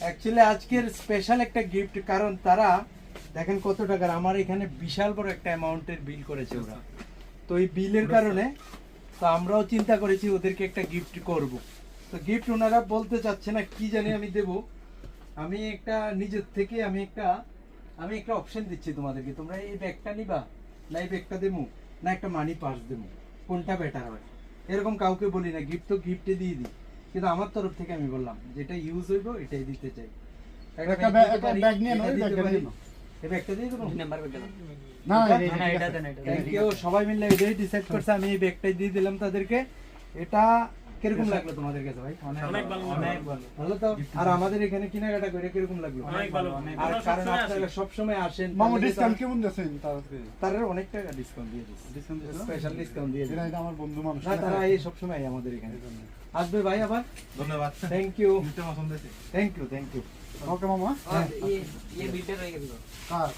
Actually আজকের special একটা gift, কারণ তারা দেখেন কত টাকার, আমার এখানে বিশাল বড় একটা অ্যামাউন্টের বিল করেছে ওরা। তো এই বিলের কারণে তো আমরাও চিন্তা করেছি ওদেরকে একটা গিফট করব। তো গিফট ওনারা বলতে চাচ্ছে না কি জানি আমি দেব। আমি একটা নিজের থেকে আমি একটা অপশন দিচ্ছি তোমাদেরকে, তোমরা এই ব্যাগটা নিবা না এই ব্যাগটা দেবো না একটা মানি পার্স দেবো, কোনটা বেটার হয়। এরকম কাউকে বলি না, গিফট তো গিফটে দিয়ে দিই, কিন্তু আমার তরফ থেকে আমি বললাম যেটা ইউজ হইব এটাই দিতে চাই। একটা ব্যাগ নিয়ে নাও, ব্যাগটা নিয়ে নাও। এই ব্যাগটা দিয়ে দেবো নাম্বার বেটা না না এটা দেন এটা থ্যাংক ইউ। সবাই মিলে এটাই ডিসাইড করছে, আমি এই ব্যাগটাই দিয়ে দিলাম তাদেরকে। এটা কিরকম লাগলো তোমাদের কাছে ভাই? অনেক ভালো অনেক ভালো ভালো তো। আর আমাদের এখানে কেনাকাটা করে কিরকম লাগলো? অনেক ভালো আর কারণ আপনারা সবসময় আসেন, মামা ডিসকাউন্ট কেমন দিয়েছেন তারকে? তারা অনেক টাকা ডিসকাউন্ট দিয়ে দিচ্ছে, ডিসকাউন্ট দিয়েছেন? স্পেশাল ডিসকাউন্ট দিয়ে দিচ্ছে। এটা আমার বন্ধু মানুষ। না তারা এই সবসময় আমাদের এখানে আসবে ভাই আবার। ধন্যবাদ। থ্যাংক ইউ পছন্দ হয়েছে। Thank you thank you. Okay মামা। ये बीटर रह गया হ্যাঁ